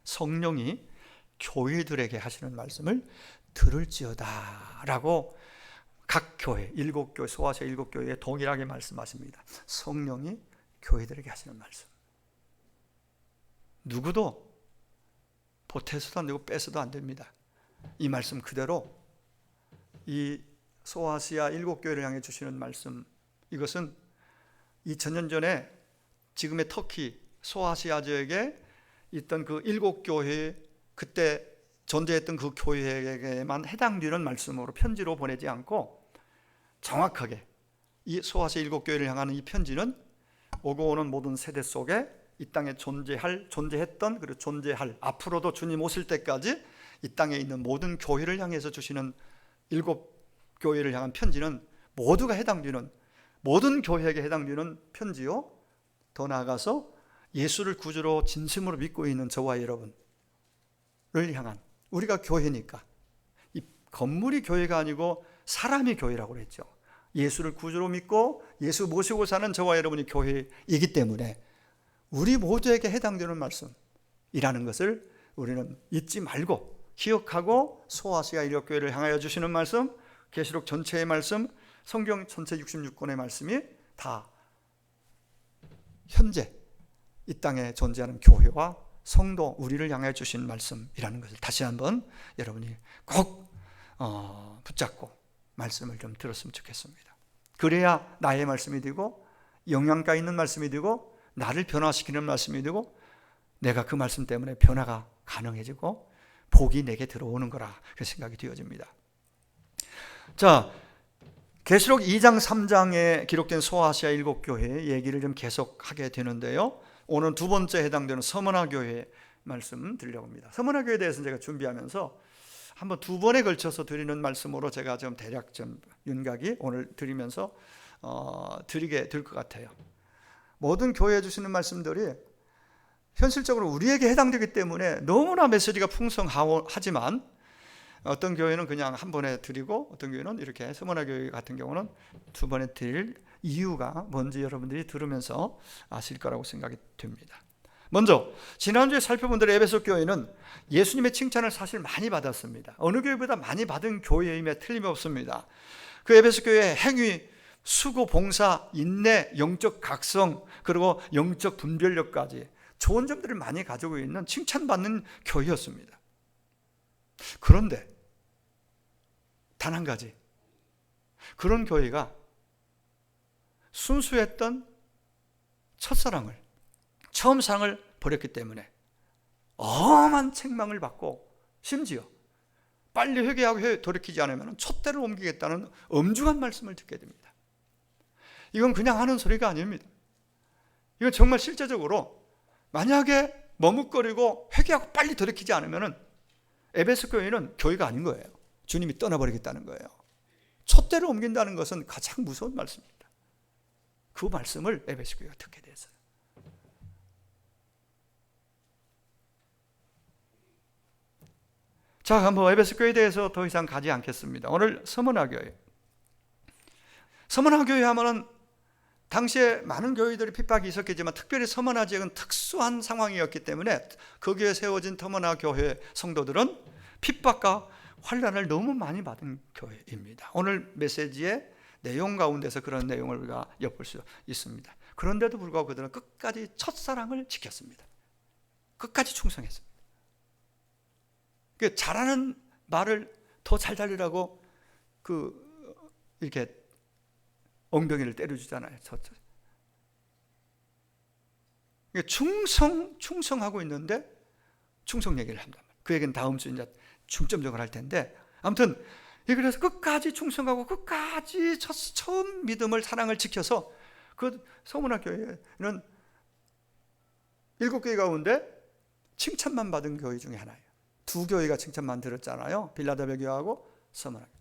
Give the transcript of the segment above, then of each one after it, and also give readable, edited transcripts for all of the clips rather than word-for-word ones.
성령이 교회들에게 하시는 말씀을 들을지어다 라고 각 교회, 7교회, 소아시아 7교회에 동일하게 말씀하십니다. 성령이 교회들에게 하시는 말씀. 누구도 보태서도 안 되고 뺏어도 안 됩니다. 이 말씀 그대로 이 소아시아 7교회를 향해 주시는 말씀, 이것은 2000년 전에 지금의 터키 소아시아 지역에 있던 그 7교회, 그때 존재했던 그 교회에게만 해당되는 말씀으로 편지로 보내지 않고 정확하게 이 소아시아 7교회를 향하는 이 편지는 오고 오는 모든 세대 속에 이 땅에 존재했던, 그리고 존재할, 앞으로도 주님 오실 때까지 이 땅에 있는 모든 교회를 향해서 주시는 7교회를 향한 편지는 모두가 해당되는, 모든 교회에게 해당되는 편지요. 더 나아가서 예수를 구주로 진심으로 믿고 있는 저와 여러분을 향한, 우리가 교회니까 이 건물이 교회가 아니고 사람이 교회라고 그랬죠. 예수를 구주로 믿고 예수 모시고 사는 저와 여러분이 교회이기 때문에 우리 모두에게 해당되는 말씀이라는 것을 우리는 잊지 말고 기억하고 소아시아 7교회를 향하여 주시는 말씀, 계시록 전체의 말씀, 성경 전체 66권의 말씀이 다 현재 이 땅에 존재하는 교회와 성도, 우리를 향해 주신 말씀이라는 것을 다시 한번 여러분이 꼭 붙잡고 말씀을 좀 들었으면 좋겠습니다. 그래야 나의 말씀이 되고 영양가 있는 말씀이 되고 나를 변화시키는 말씀이 되고 내가 그 말씀 때문에 변화가 가능해지고 복이 내게 들어오는 거라, 그 생각이 되어집니다. 자, 계시록 2장 3장에 기록된 소아시아 7교회 얘기를 좀 계속하게 되는데요, 오늘 두 번째 해당되는 서머나 교회 말씀 드리려고 합니다. 서머나 교회에 대해서는 제가 준비하면서 한번 두 번에 걸쳐서 드리는 말씀으로 제가 좀 대략 좀 윤곽이 오늘 드리면서 드리게 될 것 같아요. 모든 교회에 주시는 말씀들이 현실적으로 우리에게 해당되기 때문에 너무나 메시지가 풍성하지만 어떤 교회는 그냥 한 번에 드리고 어떤 교회는 이렇게 서머나 교회 같은 경우는 두 번에 드릴 이유가 뭔지 여러분들이 들으면서 아실 거라고 생각이 됩니다. 먼저 지난주에 살펴본 대로 에베소 교회는 예수님의 칭찬을 사실 많이 받았습니다. 어느 교회보다 많이 받은 교회임에 틀림없습니다. 그 에베소 교회의 행위, 수고, 봉사, 인내, 영적 각성, 그리고 영적 분별력까지 좋은 점들을 많이 가지고 있는 칭찬받는 교회였습니다. 그런데 단 한 가지, 그런 교회가 순수했던 첫사랑을, 처음 사랑을 버렸기 때문에 엄한 책망을 받고 심지어 빨리 회개하고 돌이키지 않으면 촛대를 옮기겠다는 엄중한 말씀을 듣게 됩니다. 이건 그냥 하는 소리가 아닙니다. 이건 정말 실제적으로 만약에 머뭇거리고 회개하고 빨리 돌이키지 않으면 에베소 교회는 교회가 아닌 거예요. 주님이 떠나버리겠다는 거예요. 촛대를 옮긴다는 것은 가장 무서운 말씀입니다. 그 말씀을 에베소 교회가 듣게 됐어요. 자, 한번 에베소 교회에 대해서 더 이상 가지 않겠습니다. 오늘 서머나 교회. 서머나 교회 하면은 당시에 많은 교회들이 핍박이 있었겠지만 특별히 서머나 지역은 특수한 상황이었기 때문에 거기에 세워진 서머나 교회 성도들은 핍박과 환난을 너무 많이 받은 교회입니다. 오늘 메시지의 내용 가운데서 그런 내용을 우리가 엿볼 수 있습니다. 그런데도 불구하고 그들은 끝까지 첫사랑을 지켰습니다. 끝까지 충성했습니다. 잘하는 말을 더 잘 살리라고 이렇게 엉덩이를 때려주잖아요. 충성하고 있는데 충성 얘기를 한단 말이에요. 그 얘기는 다음 주 이제 중점적으로 할 텐데, 아무튼 그래서 끝까지 충성하고 끝까지 처음 믿음을, 사랑을 지켜서 그 서머나 교회는 7교회 가운데 칭찬만 받은 교회 중에 하나예요. 두 교회가 칭찬만 들었잖아요. 빌라델비아 교회하고 서머나 교회.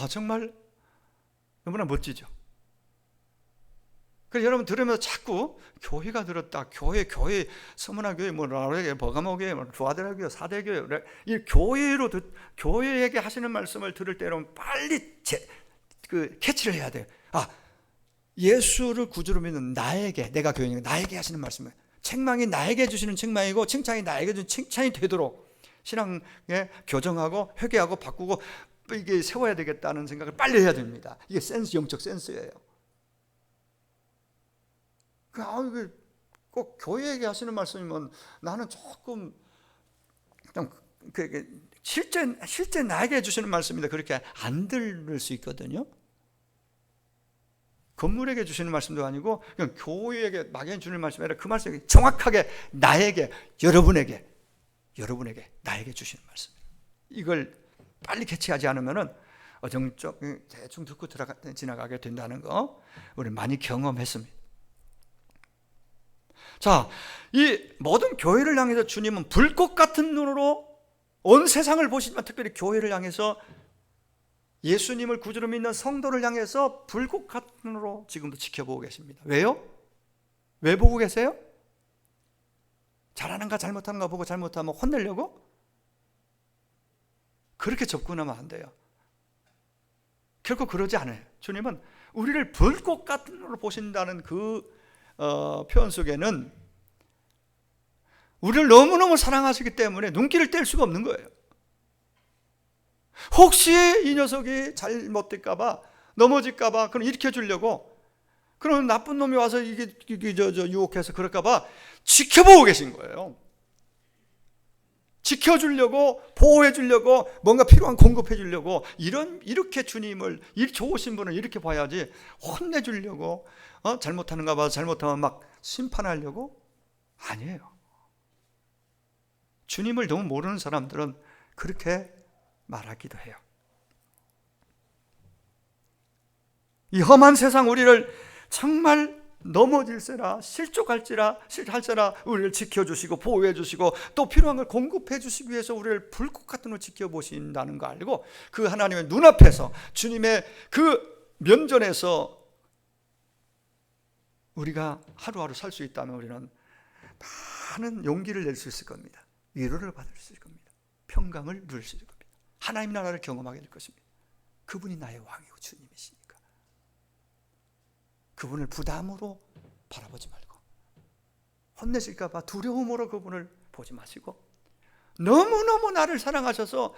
정말 너무나 멋지죠. 그래서 여러분 들으면서 자꾸 교회가 들었다, 교회, 서머나 교회, 버가모 교회, 두아데라 교회, 사대 교회, 이 교회에게 하시는 말씀을 들을 때는 빨리 캐치를 해야 돼요. 예수를 구주로 믿는 나에게, 내가 교회니까 나에게 하시는 말씀을 책망이 나에게 주시는 책망이고 칭찬이 나에게 주는 칭찬이 되도록 신앙에 교정하고 회개하고 바꾸고 이게 세워야 되겠다는 생각을 빨리 해야 됩니다. 이게 영적 센스예요. 이게 꼭 교회에게 하시는 말씀이면 나는 조금 실제 나에게 해주시는 말씀인데 그렇게 안 들을 수 있거든요. 건물에게 주시는 말씀도 아니고 그냥 교회에게 막연히 주는 말씀이 아니라 그 말씀이 정확하게 나에게, 여러분에게 나에게 주시는 말씀이에요. 이걸 빨리 캐치하지 않으면은 어정쩡 대충 듣고 지나가게 된다는 거 우리 많이 경험했습니다. 자, 이 모든 교회를 향해서 주님은 불꽃 같은 눈으로 온 세상을 보시지만 특별히 교회를 향해서 예수님을 구주로 믿는 성도를 향해서 불꽃 같은 눈으로 지금도 지켜보고 계십니다. 왜요? 왜 보고 계세요? 잘하는가 잘못하는가 보고 잘못하면 혼내려고? 그렇게 접근하면 안 돼요. 결코 그러지 않아요. 주님은 우리를 불꽃 같은 눈으로 보신다는 그 표현 속에는 우리를 너무너무 사랑하시기 때문에 눈길을 뗄 수가 없는 거예요. 혹시 이 녀석이 잘못될까봐 넘어질까봐 그럼 일으켜주려고 그럼 나쁜 놈이 와서 이게 유혹해서 그럴까봐 지켜보고 계신 거예요. 지켜주려고 보호해주려고 뭔가 필요한 공급해주려고 이렇게 주님을 좋으신 분을 이렇게 봐야지 혼내주려고 잘못하는가 봐 잘못하면 막 심판하려고 아니에요. 주님을 너무 모르는 사람들은 그렇게 말하기도 해요. 이 험한 세상 우리를 정말 넘어질세라 실족할지라 우리를 지켜주시고 보호해주시고 또 필요한 걸 공급해주시기 위해서 우리를 불꽃 같은 걸 지켜보신다는 거 알고 그 하나님의 눈앞에서 주님의 그 면전에서 우리가 하루하루 살 수 있다면 우리는 많은 용기를 낼 수 있을 겁니다. 위로를 받을 수 있을 겁니다. 평강을 누릴 수 있을 겁니다. 하나님 나라를 경험하게 될 것입니다. 그분이 나의 왕이고 주님이시니까 그분을 부담으로 바라보지 말고 혼내실까 봐 두려움으로 그분을 보지 마시고 너무너무 나를 사랑하셔서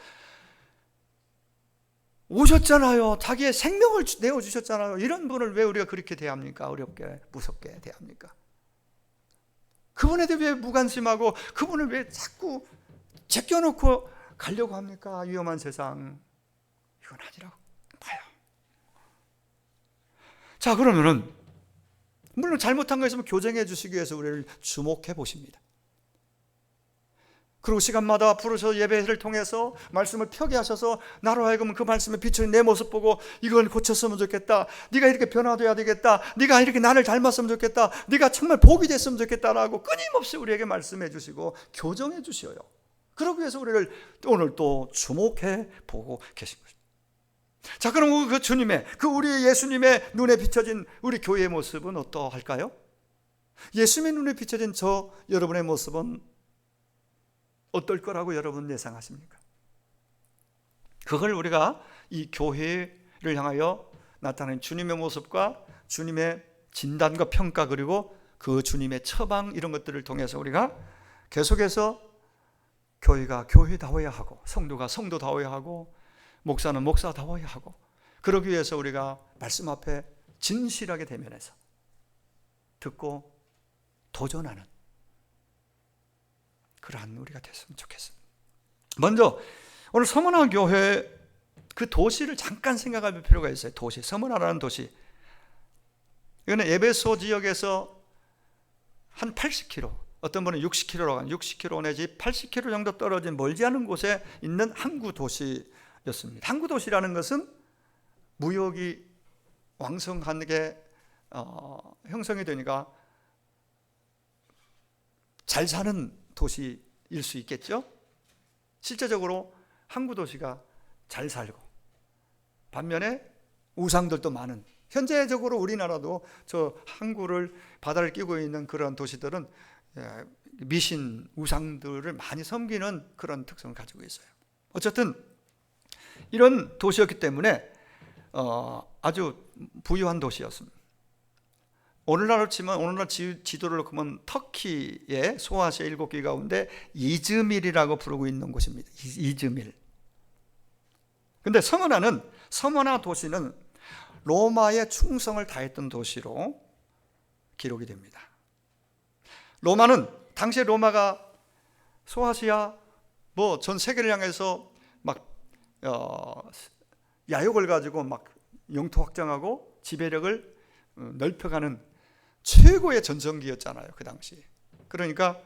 오셨잖아요. 자기의 생명을 내어주셨잖아요. 이런 분을 왜 우리가 그렇게 대합니까? 어렵게 무섭게 대합니까? 그분에 대해 왜 무관심하고 그분을 왜 자꾸 제껴놓고 가려고 합니까? 위험한 세상 이건 아니라고 봐요. 자, 그러면은 물론 잘못한 거 있으면 교정해 주시기 위해서 우리를 주목해 보십니다. 그리고 시간마다 부르셔서 예배를 통해서 말씀을 펴게 하셔서 나로 하여금 그 말씀에 비추는 내 모습 보고 이걸 고쳤으면 좋겠다. 네가 이렇게 변화돼야 되겠다. 네가 이렇게 나를 닮았으면 좋겠다. 네가 정말 복이 됐으면 좋겠다라고 끊임없이 우리에게 말씀해 주시고 교정해 주셔요. 그러기 위해서 우리를 오늘 또 주목해 보고 계신 것입니다. 자, 그럼 그 주님의 우리 예수님의 눈에 비춰진 우리 교회의 모습은 어떠할까요? 예수님의 눈에 비춰진 여러분의 모습은 어떨 거라고 여러분 예상하십니까? 그걸 우리가 이 교회를 향하여 나타나는 주님의 모습과 주님의 진단과 평가 그리고 그 주님의 처방 이런 것들을 통해서 우리가 계속해서 교회가 교회다워야 하고 성도가 성도다워야 하고 목사는 목사다워야 하고 그러기 위해서 우리가 말씀 앞에 진실하게 대면해서 듣고 도전하는 그러한 우리가 됐으면 좋겠습니다. 먼저 오늘 서문화 교회 그 도시를 잠깐 생각할 필요가 있어요. 도시, 서문화라는 도시. 이거는 에베소 지역에서 한 80km, 어떤 분은 60km 내지 80km 정도 떨어진 멀지 않은 곳에 있는 항구 도시였습니다. 항구 도시라는 것은 무역이 왕성하게 형성이 되니까 잘 사는 도시일 수 있겠죠. 실제적으로 항구 도시가 잘 살고 반면에 우상들도 많은, 현재적으로 우리나라도 저 항구를 바다를 끼고 있는 그런 도시들은 미신 우상들을 많이 섬기는 그런 특성을 가지고 있어요. 어쨌든 이런 도시였기 때문에 아주 부유한 도시였습니다. 오늘날로 치면 오늘날 지도를 보면 터키의 소아시아 7개 가운데 이즈밀이라고 부르고 있는 곳입니다. 이즈밀. 근데 서머나 도시는 로마의 충성을 다했던 도시로 기록이 됩니다. 당시에 로마가 소아시아 전 세계를 향해서 막 야욕을 가지고 막 영토 확장하고 지배력을 넓혀가는 최고의 전성기였잖아요, 그 당시. 그러니까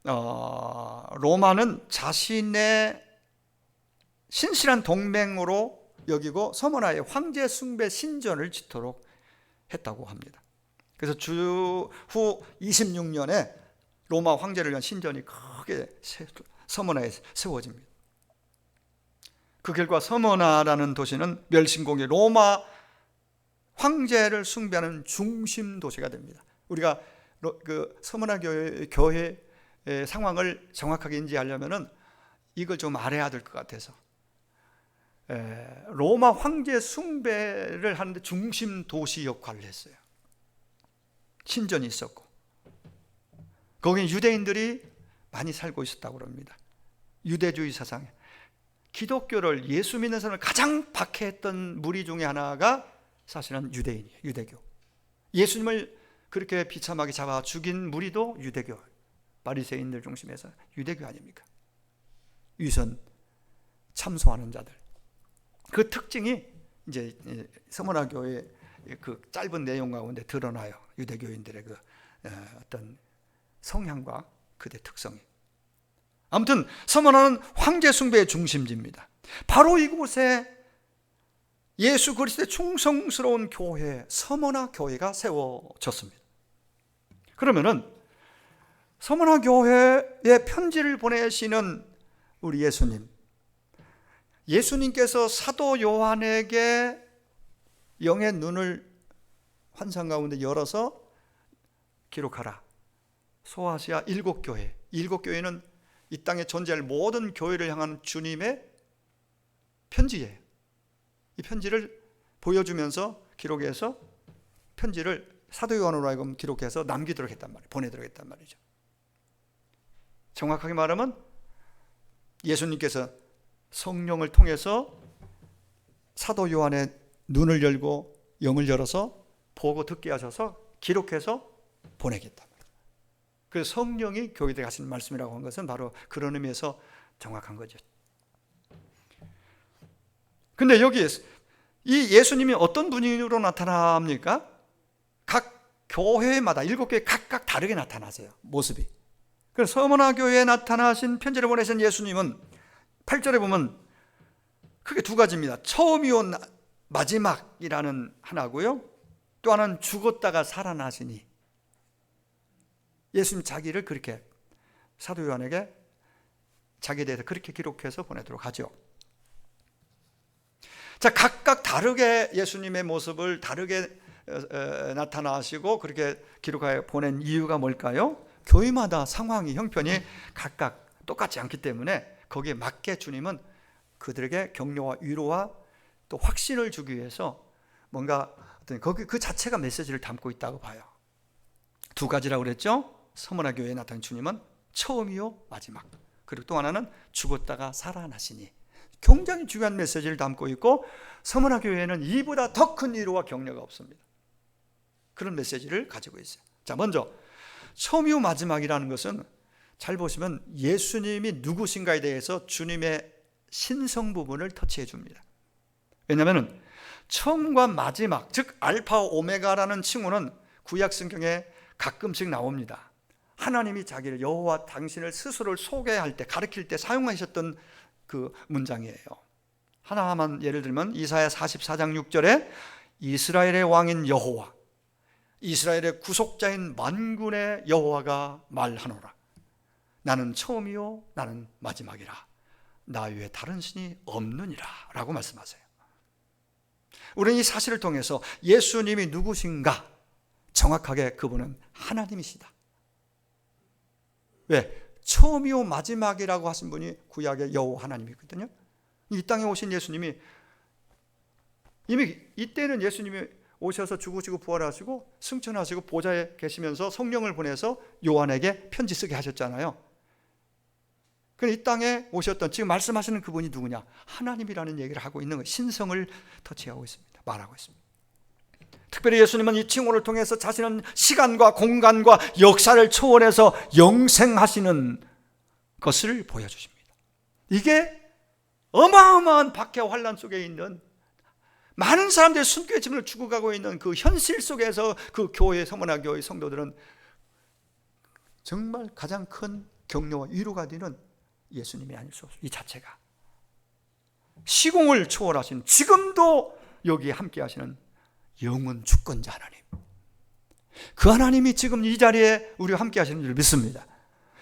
로마는 자신의 신실한 동맹으로 여기고 서머나의 황제 숭배 신전을 짓도록 했다고 합니다. 그래서 후 26년에 로마 황제를 위한 신전이 크게 서머나에 세워집니다. 그 결과 서머나라는 도시는 멸신공의 로마 황제를 숭배하는 중심 도시가 됩니다. 우리가 그 서머나 교회의 상황을 정확하게 인지하려면은 이걸 좀 알아야 될 것 같아서, 로마 황제 숭배를 하는데 중심 도시 역할을 했어요. 신전이 있었고 거기에 유대인들이 많이 살고 있었다고 합니다. 유대주의 사상에 기독교를, 예수 믿는 사람을 가장 박해했던 무리 중에 하나가 사실은 유대인이에요. 유대교. 예수님을 그렇게 비참하게 잡아 죽인 무리도 유대교, 바리새인들 중심에서 유대교 아닙니까? 위선 참소하는 자들. 그 특징이 이제 서머나 교회의 그 짧은 내용 가운데 드러나요. 유대교인들의 그 어떤 성향과 그들의 특성이. 아무튼 서머나는 황제 숭배의 중심지입니다. 바로 이곳에 예수 그리스도의 충성스러운 교회, 서머나 교회가 세워졌습니다. 그러면은 서머나 교회에 편지를 보내시는 우리 예수님께서 사도 요한에게 영의 눈을 환상 가운데 열어서 기록하라. 소아시아 7교회. 7교회는 이 땅에 존재할 모든 교회를 향한 주님의 편지예요. 이 편지를 보여주면서 기록해서 편지를 사도 요한으로 하여금 기록해서 남기도록 했단 말이에요. 보내도록 했단 말이죠. 정확하게 말하면 예수님께서 성령을 통해서 사도 요한의 눈을 열고 영을 열어서 보고 듣게 하셔서 기록해서 보내겠다. 그래서 성령이 교회에 하시는 말씀이라고 한 것은 바로 그런 의미에서 정확한 거죠. 근데 여기 이 예수님이 어떤 분으로 나타납니까? 각 교회마다 7교회 각각 다르게 나타나세요. 모습이. 그래서 서머나 교회에 나타나신 편지를 보내신 예수님은 8절에 보면 크게 두 가지입니다. 처음이요 마지막이라는 하나고요. 또 하나는 죽었다가 살아나시니. 예수님 자기를 그렇게 사도 요한에게 자기에 대해서 그렇게 기록해서 보내도록 하죠. 자, 각각 다르게 예수님의 모습을 다르게 나타나시고 그렇게 기록하여 보낸 이유가 뭘까요? 교회마다 상황이, 형편이 각각 똑같지 않기 때문에 거기에 맞게 주님은 그들에게 격려와 위로와 또 확신을 주기 위해서 뭔가 거기 그 자체가 메시지를 담고 있다고 봐요. 두 가지라고 그랬죠? 서머나 교회에 나타난 주님은 처음이요 마지막, 그리고 또 하나는 죽었다가 살아나시니. 굉장히 중요한 메시지를 담고 있고 서머나 교회에는 이보다 더 큰 위로와 격려가 없습니다. 그런 메시지를 가지고 있어요. 자, 먼저 처음이요 마지막이라는 것은 잘 보시면 예수님이 누구신가에 대해서 주님의 신성 부분을 터치해 줍니다. 왜냐하면 처음과 마지막, 즉 알파 오메가라는 칭호는 구약 성경에 가끔씩 나옵니다. 하나님이 자기를, 여호와 당신을 스스로를 소개할 때, 가르칠 때 사용하셨던 그 문장이에요. 하나만 예를 들면 이사야 44장 6절에 이스라엘의 왕인 여호와, 이스라엘의 구속자인 만군의 여호와가 말하노라. 나는 처음이요 나는 마지막이라. 나 외에 다른 신이 없느니라 라고 말씀하세요. 우리는 이 사실을 통해서 예수님이 누구신가, 정확하게 그분은 하나님이시다. 왜? 처음이요 마지막이라고 하신 분이 구약의 여호와 하나님이거든요. 이 땅에 오신 예수님이, 이미 이때는 예수님이 오셔서 죽으시고 부활하시고 승천하시고 보좌에 계시면서 성령을 보내서 요한에게 편지 쓰게 하셨잖아요. 이 땅에 오셨던 지금 말씀하시는 그분이 누구냐? 하나님이라는 얘기를 하고 있는 거예요. 신성을 터치하고 있습니다. 말하고 있습니다. 특별히 예수님은 이 칭호를 통해서 자신은 시간과 공간과 역사를 초월해서 영생하시는 것을 보여주십니다. 이게 어마어마한 박해와 환난 속에 있는 많은 사람들의 숨결 짐을 주고 가고 있는 그 현실 속에서 그 교회, 서문화 교회 성도들은 정말 가장 큰 격려와 위로가 되는 예수님이 아닐 수 없어요. 이 자체가 시공을 초월하신, 지금도 여기에 함께 하시는 영원 주권자 하나님, 그 하나님이 지금 이 자리에 우리와 함께 하시는 줄 믿습니다.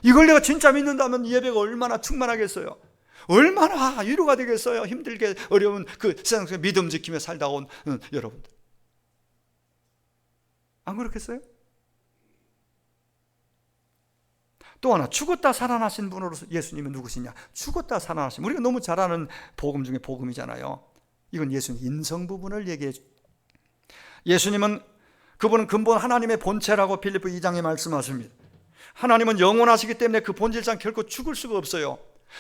이걸 내가 진짜 믿는다면 이 예배가 얼마나 충만하겠어요. 얼마나 위로가 되겠어요. 힘들게 어려운 그 세상 속에 믿음 지키며 살다 온 여러분들, 안 그렇겠어요? 또 하나, 죽었다 살아나신 분으로서 예수님은 누구시냐? 죽었다 살아나신, 우리가 너무 잘 아는 복음 중에 복음이잖아요. 이건 예수님 인성 부분을 얘기해 줍니다. 예수님은, 그분은 근본 하나님의 본체라고 빌립보 2장에 말씀하십니다. 하나님은 영원하시기 때문에 그 본질상 결코 죽을 수가 없어요.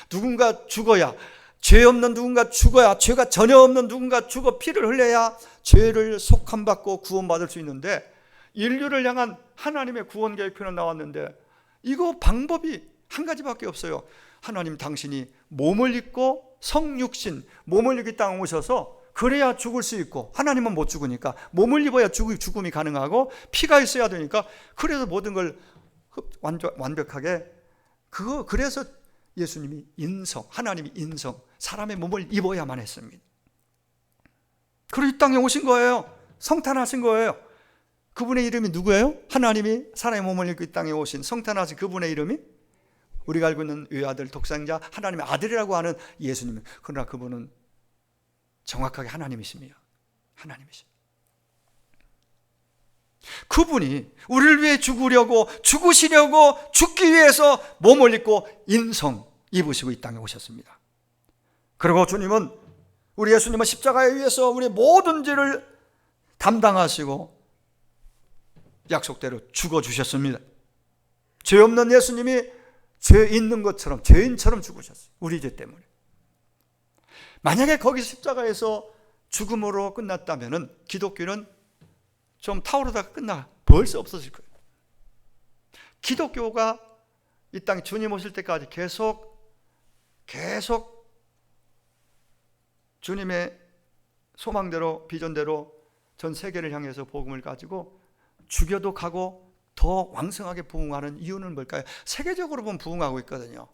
누군가 죽어야, 죄 없는 누군가 죽어야, 죄가 전혀 없는 누군가 죽어 피를 흘려야 죄를 속함받고 구원받을 수 있는데, 인류를 향한 하나님의 구원 계획표는 나왔는데 이거 방법이 한 가지밖에 없어요. 하나님 당신이 몸을 입고 성육신, 몸을 입고 땅에 오셔서 그래야 죽을 수 있고, 하나님은 못 죽으니까 몸을 입어야 죽음이 가능하고 피가 있어야 되니까, 그래서 모든 걸 완벽하게 그래서 예수님이 인성, 하나님이 인성, 사람의 몸을 입어야만 했습니다. 그리고 이 땅에 오신 거예요. 성탄하신 거예요. 그분의 이름이 누구예요? 하나님이 사람의 몸을 입고 이 땅에 오신 성탄하신 그분의 이름이 우리가 알고 있는 외아들, 독생자, 하나님의 아들이라고 하는 예수님. 그러나 그분은 정확하게 하나님이십니다. 하나님이십니다. 그분이 우리를 위해 죽으려고, 죽으시려고, 죽기 위해서 몸을 입고 인성 입으시고 이 땅에 오셨습니다. 그리고 주님은, 우리 예수님은 십자가에 의해서 우리의 모든 죄를 담당하시고 약속대로 죽어주셨습니다. 죄 없는 예수님이 죄 있는 것처럼, 죄인처럼 죽으셨어요. 우리 죄 때문에. 만약에 거기 십자가에서 죽음으로 끝났다면 기독교는 좀 타오르다가 벌써 없어질 거예요. 기독교가 이 땅에 주님 오실 때까지 계속 주님의 소망대로, 비전대로 전 세계를 향해서 복음을 가지고 죽여도 가고 더 왕성하게 부흥하는 이유는 뭘까요? 세계적으로 보면 부흥하고 있거든요.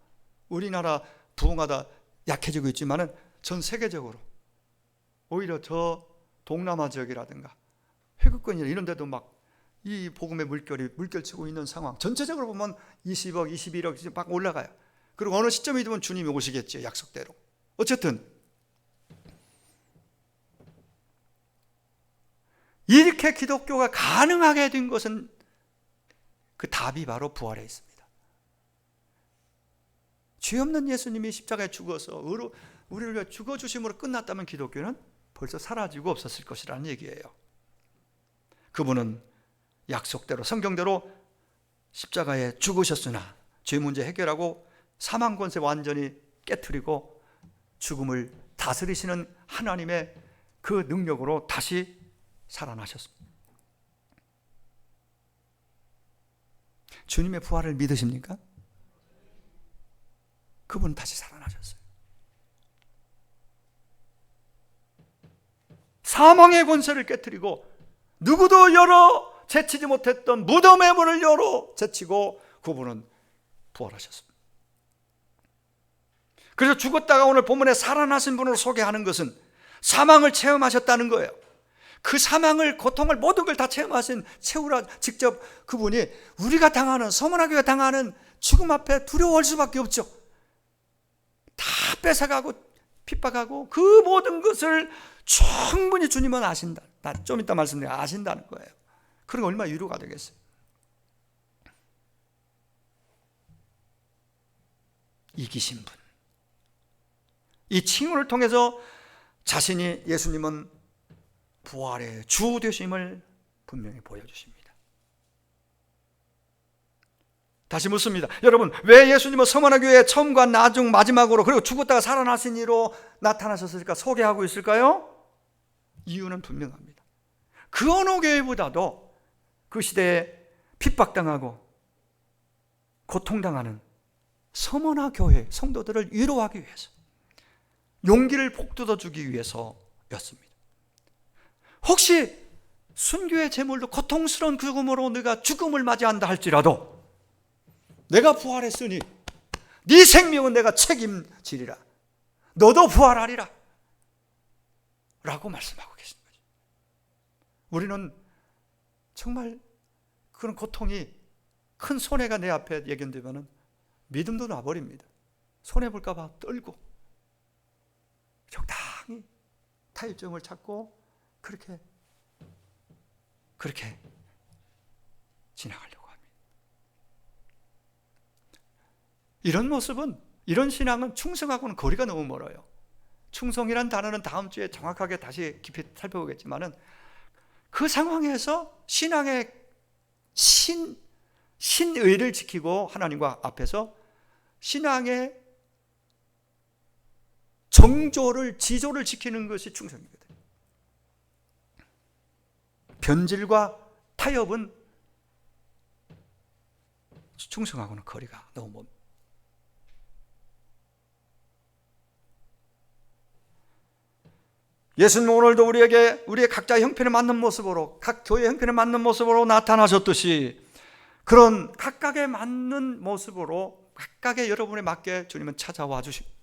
우리나라 부흥하다 약해지고 있지만은 전 세계적으로 오히려 저 동남아 지역이라든가 회국권이나 이런 데도 막 이 복음의 물결치고 있는 상황, 전체적으로 보면 20억, 21억 막 올라가요. 그리고 어느 시점이 되면 주님이 오시겠죠, 약속대로. 어쨌든 이렇게 기독교가 가능하게 된 것은, 그 답이 바로 부활에 있습니다. 죄 없는 예수님이 십자가에 죽어서 우리를 위해 죽어주심으로 끝났다면 기독교는 벌써 사라지고 없었을 것이라는 얘기예요. 그분은 약속대로, 성경대로 십자가에 죽으셨으나 죄 문제 해결하고 사망 권세 완전히 깨트리고 죽음을 다스리시는 하나님의 그 능력으로 다시 살아나셨습니다. 주님의 부활을 믿으십니까? 그분은 다시 살아나셨어요. 사망의 권세를 깨트리고 누구도 제치지 못했던 무덤의 문을 제치고 그분은 부활하셨습니다. 그래서 죽었다가 오늘 본문에 살아나신 분으로 소개하는 것은 사망을 체험하셨다는 거예요. 그 사망을, 고통을, 모든 걸 다 채우라 직접 그분이 우리가 당하는, 서문화교회가 당하는 죽음 앞에 두려워할 수밖에 없죠. 다 뺏어가고 핍박하고 그 모든 것을 충분히 주님은 아신다. 좀 이따 말씀드려 아신다는 거예요. 그럼 얼마나 위로가 되겠어요. 이기신 분, 이 칭호를 통해서 자신이, 예수님은 부활의 주 되심을 분명히 보여주십니다. 다시 묻습니다. 여러분, 왜 예수님은 서머나 교회의 처음과 나중 마지막으로 그리고 죽었다가 살아나신 이로 나타나셨을까 소개하고 있을까요? 이유는 분명합니다. 그 어느 교회보다도 그 시대에 핍박당하고 고통당하는 서머나 교회 성도들을 위로하기 위해서, 용기를 북돋아주기 위해서였습니다. 혹시 순교의 제물도 고통스러운 죽음으로 네가 죽음을 맞이한다 할지라도 내가 부활했으니 네 생명은 내가 책임지리라, 너도 부활하리라 라고 말씀하고 계신 거죠. 우리는 정말 그런 고통이 큰 손해가 내 앞에 예견되면 믿음도 놔버립니다. 손해볼까 봐 떨고 적당히 타협점을 찾고 그렇게 지나가려고 합니다. 이런 모습은, 이런 신앙은 충성하고는 거리가 너무 멀어요. 충성이란 단어는 다음 주에 정확하게 다시 깊이 살펴보겠지만은 그 상황에서 신앙의 신의를 지키고 하나님과 앞에서 신앙의 정조를, 지조를 지키는 것이 충성이거든요. 변질과 타협은 충성하고는 거리가 너무 멉니다. 예수님은 오늘도 우리의 각자의 형편에 맞는 모습으로, 각 교회 형편에 맞는 모습으로 나타나셨듯이 그런 각각에 맞는 모습으로 각각의 여러분에 맞게 주님은 찾아와 주십니다.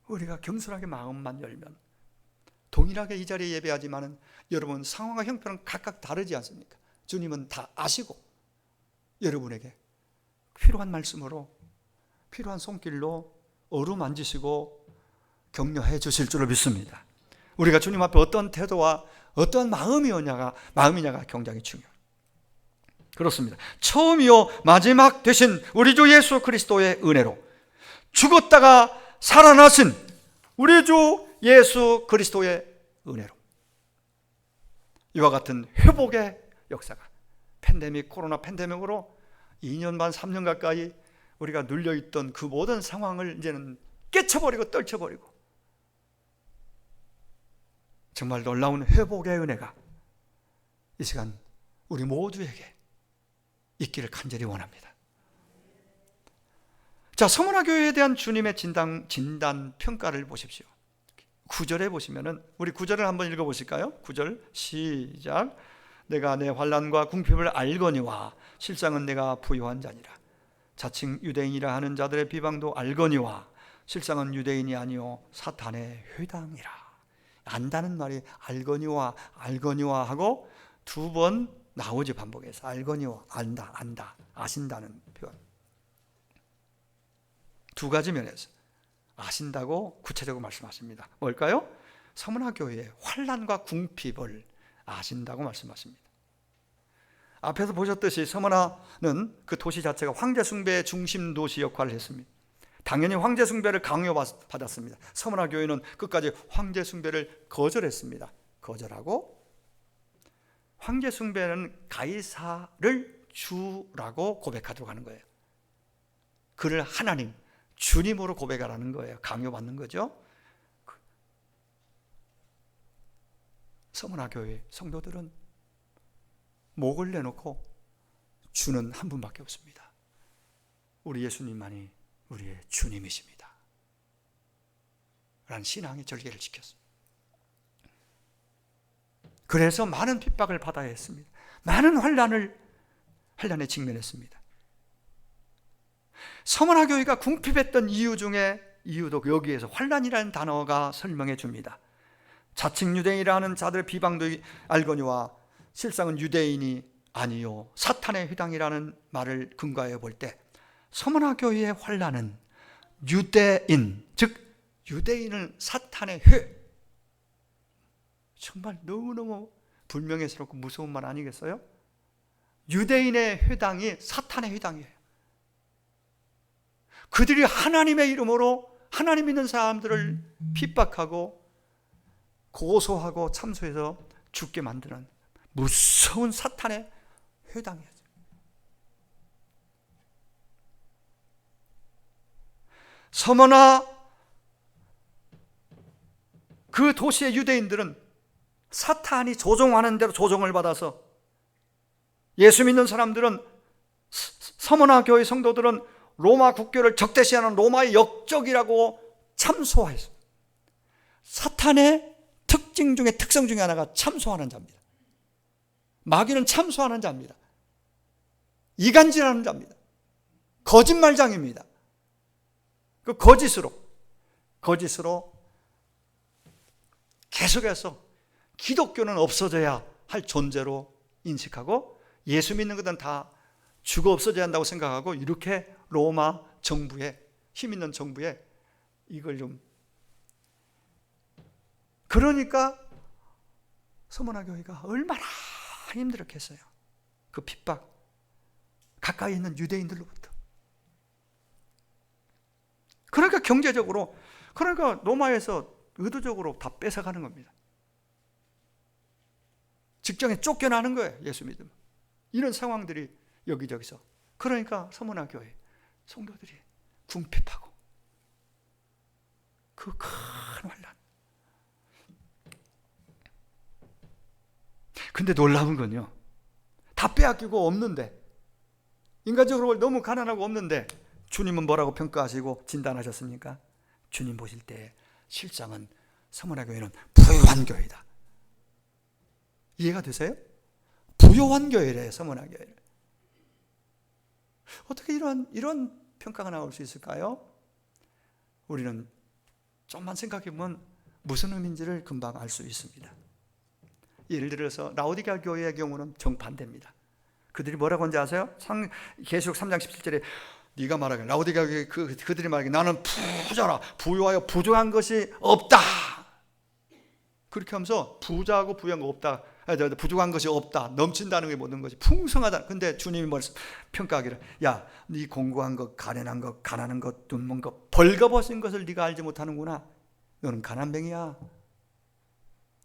우리가 겸손하게 마음만 열면 동일하게 이 자리에 예배하지만은 여러분 상황과 형편은 각각 다르지 않습니까? 주님은 다 아시고 여러분에게 필요한 말씀으로, 필요한 손길로 어루만지시고 격려해 주실 줄을 믿습니다. 우리가 주님 앞에 어떤 태도와 어떤 마음이냐가 굉장히 중요합니다. 그렇습니다. 처음이요 마지막 되신 우리 주 예수 그리스도의 은혜로, 죽었다가 살아나신 우리 주 예수 그리스도의 은혜로 이와 같은 회복의 역사가, 코로나 팬데믹으로 2년 반 3년 가까이 우리가 눌려있던 그 모든 상황을 이제는 깨쳐버리고 떨쳐버리고 정말 놀라운 회복의 은혜가 이 시간 우리 모두에게 있기를 간절히 원합니다. 자, 서머나 교회에 대한 주님의 진단 평가를 보십시오. 9절에 보시면은, 우리 9절을 한번 읽어보실까요? 9절 시작. 내가 내 환난과 궁핍을 알거니와 실상은 내가 부요한 자니라. 자칭 유대인이라 하는 자들의 비방도 알거니와 실상은 유대인이 아니요 사탄의 회당이라. 안다는 말이 알거니와 하고 두 번 나오지, 반복해서. 알거니와, 안다, 아신다는 표현. 두 가지 면에서 아신다고 구체적으로 말씀하십니다. 뭘까요? 서머나 교회의 환난과 궁핍을 아신다고 말씀하십니다. 앞에서 보셨듯이 서머나는 그 도시 자체가 황제 숭배의 중심 도시 역할을 했습니다. 당연히 황제 숭배를 강요받았습니다. 서머나 교회는 끝까지 황제 숭배를 거절했습니다. 거절하고, 황제 숭배는 가이사를 주라고 고백하도록 하는 거예요. 그를 하나님, 주님으로 고백하라는 거예요. 강요받는 거죠. 서머나 교회 성도들은 목을 내놓고 주는 한 분밖에 없습니다. 우리 예수님만이 우리의 주님이십니다 라는 신앙의 절개를 지켰습니다. 그래서 많은 핍박을 받아야 했습니다. 많은 환난에 직면했습니다. 서머나 교회가 궁핍했던 이유 중에 이유도 여기에서 환난이라는 단어가 설명해 줍니다. 자칭 유대인이라는 자들의 비방도 알거니와 실상은 유대인이 아니요 사탄의 회당이라는 말을 근거해 볼 때, 서머나 교회의 환난은 유대인, 즉 유대인은 사탄의 정말 너무너무 불명예스럽고 무서운 말 아니겠어요? 유대인의 회당이 사탄의 회당이에요. 그들이 하나님의 이름으로 하나님 믿는 사람들을 핍박하고 고소하고 참소해서 죽게 만드는 무서운 사탄의 회당이었어요. 서머나 그 도시의 유대인들은 사탄이 조종하는 대로 조종을 받아서 예수 믿는 사람들은, 서머나 교회 성도들은 로마 국교를 적대시하는 로마의 역적이라고 참소하였어요. 사탄의 특징 중에 특성 중에 하나가 참소하는 자입니다. 마귀는 참소하는 자입니다. 이간질하는 자입니다. 거짓말장입니다. 그 거짓으로 계속해서 기독교는 없어져야 할 존재로 인식하고 예수 믿는 것은 다 죽어 없어져야 한다고 생각하고, 이렇게 로마 정부에, 힘 있는 정부에 이걸 좀, 그러니까 서머나 교회가 얼마나 힘들었겠어요. 그 핍박, 가까이 있는 유대인들로부터. 그러니까 경제적으로, 그러니까 로마에서 의도적으로 다 뺏어가는 겁니다. 직장에 쫓겨나는 거예요, 예수 믿으면. 이런 상황들이 여기저기서. 그러니까 서머나 교회 성도들이 궁핍하고 그 큰 환난. 근데 놀라운 건요, 다 빼앗기고 없는데, 인간적으로 너무 가난하고 없는데 주님은 뭐라고 평가하시고 진단하셨습니까? 주님 보실 때 실상은 서머나 교회는 부유한 교회다. 이해가 되세요? 부유한 교회래요, 서머나 교회를. 어떻게 이런 평가가 나올 수 있을까요? 우리는 좀만 생각해보면 무슨 의미인지를 금방 알 수 있습니다. 예를 들어서 라오디게아 교회의 경우는 정반대입니다. 그들이 뭐라고 하는지 아세요? 계시록 3장 17절에 네가 말하길, 라오디게아 교회 그들이 말하길, 나는 부자라, 부유하여 부족한 것이 없다. 그렇게 하면서 부자하고 부유한 거 없다, 부족한 것이 없다, 넘친다는 게 모든 것이 풍성하다. 근데 주님이 평가하기를, 야, 네 공고한 것, 가련한 것, 가난한 것, 눈먼 것, 벌거벗은 것을 네가 알지 못하는구나. 너는 가난뱅이야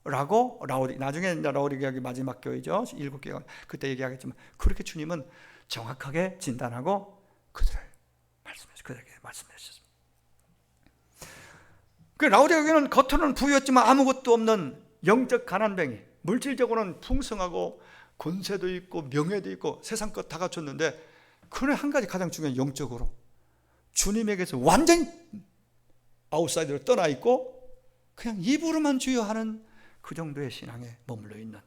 라고, 나중에 라오디게아 마지막 교회죠, 7개가 그때 얘기하겠지만, 그렇게 주님은 정확하게 진단하고 그들에게 말씀하셨습니다. 그 라오디게아 교회는 겉으로는 부유했지만 아무것도 없는 영적 가난뱅이, 물질적으로는 풍성하고 권세도 있고 명예도 있고 세상 것 다 갖췄는데, 그런데 한 가지 가장 중요한, 영적으로 주님에게서 완전히 아웃사이드로 떠나 있고 그냥 입으로만 주여하는 그 정도의 신앙에 머물러 있는.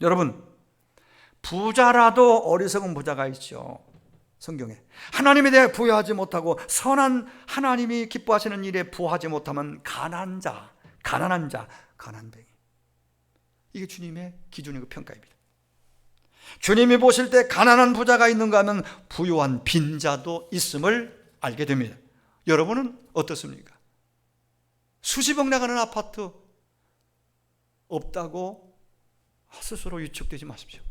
여러분, 부자라도 어리석은 부자가 있죠. 성경에 하나님에 대해 부여하지 못하고 선한 하나님이 기뻐하시는 일에 부하지 못하면 가난한 자, 가난뱅이. 이게 주님의 기준이고 평가입니다. 주님이 보실 때 가난한 부자가 있는가 하면 부유한 빈자도 있음을 알게 됩니다. 여러분은 어떻습니까? 수십억 나가는 아파트 없다고 스스로 위축되지 마십시오.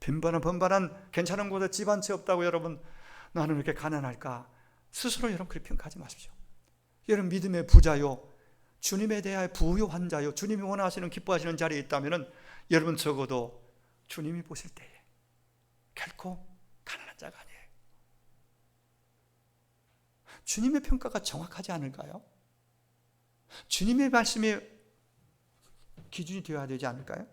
빈번한 괜찮은 곳에 집 한 채 없다고 여러분, 나는 왜 이렇게 가난할까? 스스로 여러분 그렇게 평가하지 마십시오. 여러분 믿음의 부자요, 주님에 대하여 부유한 자요, 주님이 원하시는 기뻐하시는 자리에 있다면 여러분 적어도 주님이 보실 때에 결코 가난한 자가 아니에요. 주님의 평가가 정확하지 않을까요? 주님의 말씀이 기준이 되어야 되지 않을까요?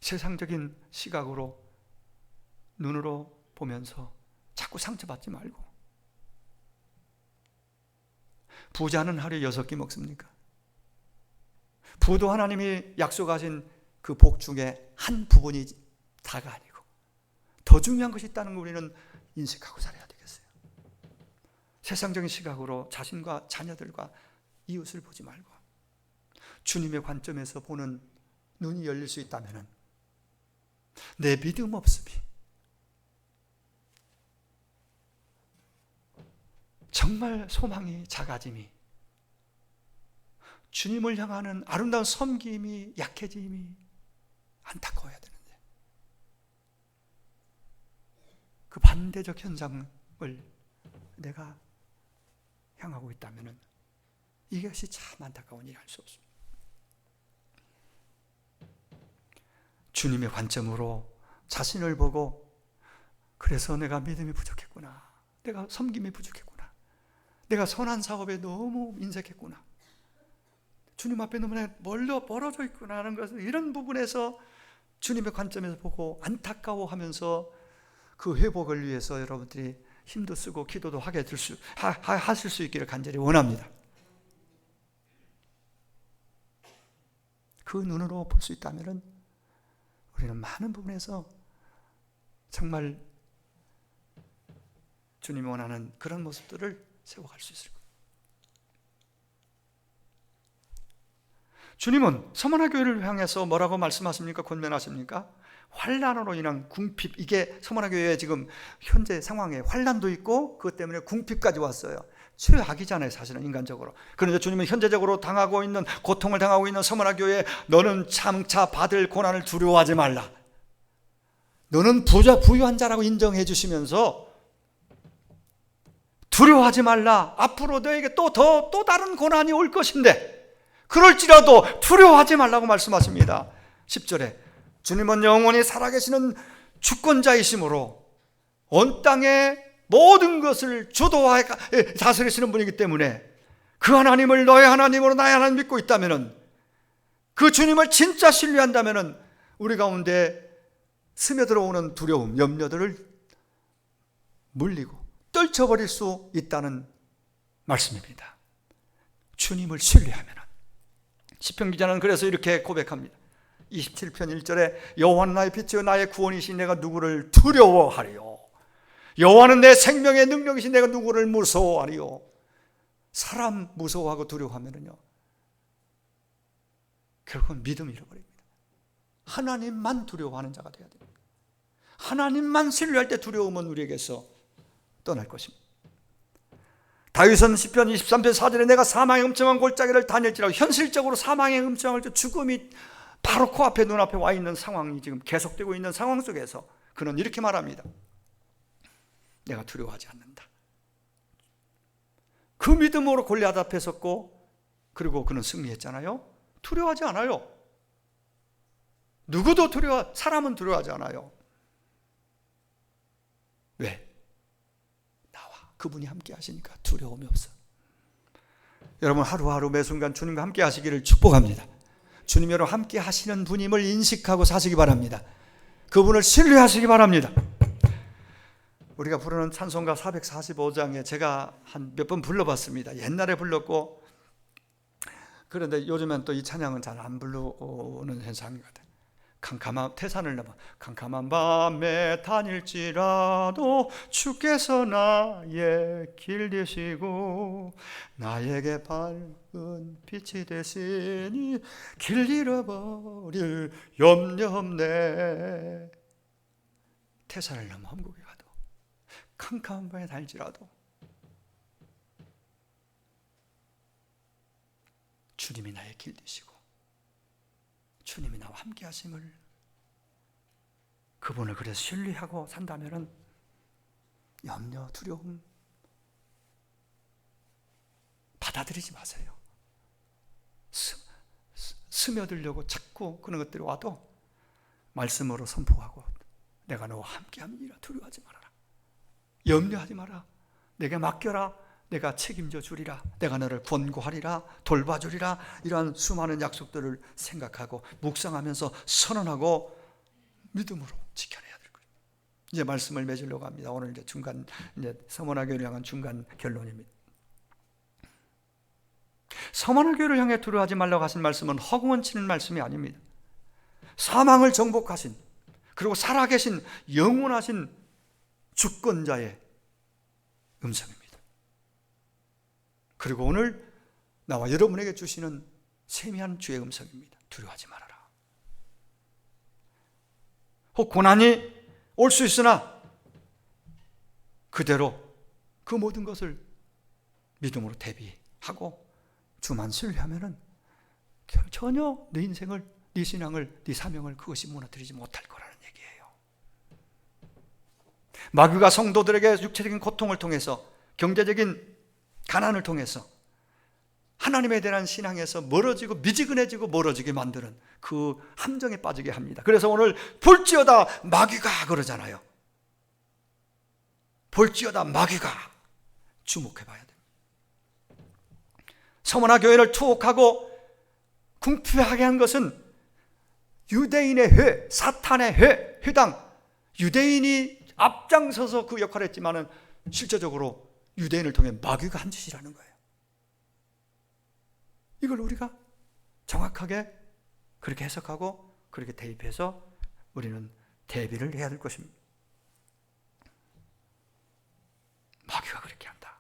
세상적인 시각으로, 눈으로 보면서 자꾸 상처받지 말고. 부자는 하루에 6끼 먹습니까? 부도 하나님이 약속하신 그 복 중에 한 부분이 다가 아니고 더 중요한 것이 있다는 걸 우리는 인식하고 살아야 되겠어요. 세상적인 시각으로 자신과 자녀들과 이웃을 보지 말고 주님의 관점에서 보는 눈이 열릴 수 있다면 내 믿음 없음이, 정말 소망이 작아짐이, 주님을 향하는 아름다운 섬김이 약해짐이 안타까워야 되는데, 그 반대적 현상을 내가 향하고 있다면 이것이 참 안타까운 일이 할 수 없습니다. 주님의 관점으로 자신을 보고 그래서 내가 믿음이 부족했구나, 내가 섬김이 부족했구나, 내가 선한 사업에 너무 인색했구나, 주님 앞에 너무 멀어져 있구나 하는 것을 이런 부분에서 주님의 관점에서 보고 안타까워하면서 그 회복을 위해서 여러분들이 힘도 쓰고 기도도 하실 수 있기를 간절히 원합니다. 그 눈으로 볼 수 있다면 우리는 많은 부분에서 정말 주님이 원하는 그런 모습들을 세워갈 수 있을 겁니다. 주님은 서머나 교회를 향해서 뭐라고 말씀하십니까? 권면하십니까? 환난으로 인한 궁핍, 이게 서머나 교회에 지금 현재 상황에 환난도 있고 그것 때문에 궁핍까지 왔어요. 최악이잖아요, 사실은 인간적으로. 그런데 주님은 현재적으로 당하고 있는, 고통을 당하고 있는 서머나 교회에 너는 장차 받을 고난을 두려워하지 말라, 너는 부유한 자라고 인정해 주시면서 두려워하지 말라, 앞으로 너에게 또 다른 고난이 올 것인데 그럴지라도 두려워하지 말라고 말씀하십니다. 10절에 주님은 영원히 살아계시는 주권자이시므로 온 땅의 모든 것을 주도하여 다스리시는 분이기 때문에 그 하나님을 너의 하나님으로 나의 하나님 믿고 있다면, 그 주님을 진짜 신뢰한다면 우리 가운데 스며들어오는 두려움, 염려들을 물리고 떨쳐버릴 수 있다는 말씀입니다. 주님을 신뢰하면. 시편 기자는 그래서 이렇게 고백합니다. 27편 1절에 여호와는 나의 빛이요 나의 구원이시 내가 누구를 두려워하리요. 여호와는 내 생명의 능력이시 내가 누구를 무서워하리요. 사람 무서워하고 두려워하면요 결국은 믿음을 잃어버립니다. 하나님만 두려워하는 자가 되어야 됩니다. 하나님만 신뢰할 때 두려움은 우리에게서 떠날 것입니다. 다윗은 시편 23편 4절에 내가 사망의 음침한 골짜기를 다닐지라도, 현실적으로 사망의 음침한 골짜기, 죽음이 바로 코앞에 눈앞에 와 있는 상황이 지금 계속되고 있는 상황 속에서 그는 이렇게 말합니다. 내가 두려워하지 않는다. 그 믿음으로 골리앗 앞에 섰고 그리고 그는 승리했잖아요. 두려워하지 않아요. 누구도 사람은 두려워하지 않아요. 왜? 나와 그분이 함께 하시니까 두려움이 없어. 여러분 하루하루 매 순간 주님과 함께 하시기를 축복합니다. 주님 여러분 함께 하시는 분임을 인식하고 사시기 바랍니다. 그분을 신뢰하시기 바랍니다. 우리가 부르는 찬송가 445장에 제가 한 몇 번 불러봤습니다. 옛날에 불렀고, 그런데 요즘엔 또 이 찬양은 잘 안 부르는 현상인 것 같아요. 태산을 넘어 캄캄한 밤에 다닐지라도 주께서 나의 길 되시고 나에게 밝은 빛이 되시니 길 잃어버릴 염려 없네. 태산을 넘어 한국에 가도 캄캄한 밤에 다닐지라도 주님이 나의 길 되시고 주님이 나와 함께 하심을, 그분을 그래서 신뢰하고 산다면 염려, 두려움 받아들이지 마세요. 스며들려고 자꾸 그런 것들이 와도 말씀으로 선포하고 내가 너와 함께 합니다. 두려워하지 말아라. 염려하지 마라. 내게 맡겨라. 내가 책임져 주리라. 내가 너를 권고하리라. 돌봐주리라. 이러한 수많은 약속들을 생각하고 묵상하면서 선언하고 믿음으로 지켜내야 될 거예요. 이제 말씀을 맺으려고 합니다. 오늘 이제 서머나 교회를 향한 중간 결론입니다. 서머나 교회를 향해 두려워하지 말라고 하신 말씀은 허구원 치는 말씀이 아닙니다. 사망을 정복하신, 그리고 살아계신 영원하신 주권자의 음성입니다. 그리고 오늘 나와 여러분에게 주시는 세미한 주의 음성입니다. 두려워하지 말아라. 혹 고난이 올 수 있으나 그대로 그 모든 것을 믿음으로 대비하고 주만 신뢰하면은 전혀 네 인생을, 네 신앙을, 네 사명을 그것이 무너뜨리지 못할 거라는 얘기예요. 마귀가 성도들에게 육체적인 고통을 통해서, 경제적인 가난을 통해서 하나님에 대한 신앙에서 멀어지고 미지근해지고 멀어지게 만드는 그 함정에 빠지게 합니다. 그래서 오늘 볼지어다 마귀가 그러잖아요. 볼지어다 마귀가, 주목해 봐야 됩니다. 서머나 교회를 투옥하고 궁핍하게 한 것은 유대인의 회, 사탄의 회당, 유대인이 앞장서서 그 역할을 했지만은 실제적으로 유대인을 통해 마귀가 한 짓이라는 거예요. 이걸 우리가 정확하게 그렇게 해석하고 그렇게 대입해서 우리는 대비를 해야 될 것입니다. 마귀가 그렇게 한다.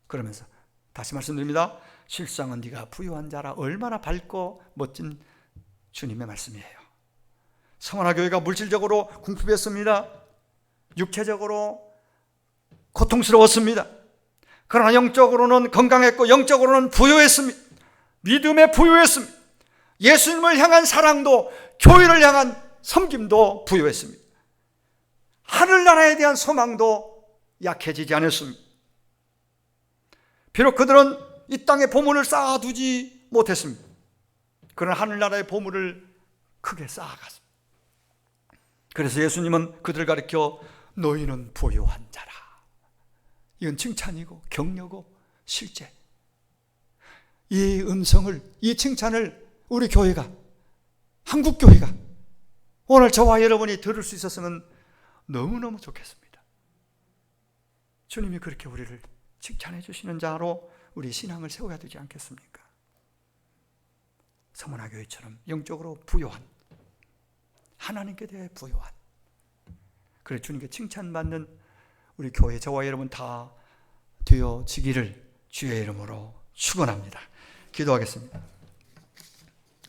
그러면서 다시 말씀드립니다. 실상은 네가 부유한 자라. 얼마나 밝고 멋진 주님의 말씀이에요. 성원아 교회가 물질적으로 궁핍했습니다. 육체적으로 고통스러웠습니다. 그러나 영적으로는 건강했고 영적으로는 부유했습니다. 믿음에 부유했습니다. 예수님을 향한 사랑도, 교회를 향한 섬김도 부유했습니다. 하늘나라에 대한 소망도 약해지지 않았습니다. 비록 그들은 이 땅에 보물을 쌓아두지 못했습니다. 그러나 하늘나라의 보물을 크게 쌓아갔습니다. 그래서 예수님은 그들을 가리켜 너희는 부유한 자라. 이건 칭찬이고 격려고 실제. 이 음성을, 이 칭찬을 우리 교회가, 한국교회가 오늘 저와 여러분이 들을 수 있었으면 너무너무 좋겠습니다. 주님이 그렇게 우리를 칭찬해 주시는 자로 우리 신앙을 세워야 되지 않겠습니까? 서문화 교회처럼 영적으로 부요한, 하나님께 대해 부요한, 그래 주님께 칭찬받는 우리 교회, 저와 여러분 다 되어지기를 주의 이름으로 축원합니다. 기도하겠습니다.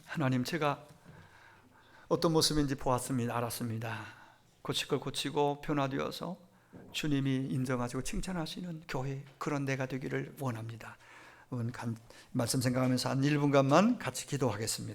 하나님, 제가 어떤 모습인지 보았습니다. 알았습니다. 고칠 걸 고치고 변화되어서 주님이 인정하시고 칭찬하시는 교회, 그런 내가 되기를 원합니다. 말씀 생각하면서 한 1분간만 같이 기도하겠습니다.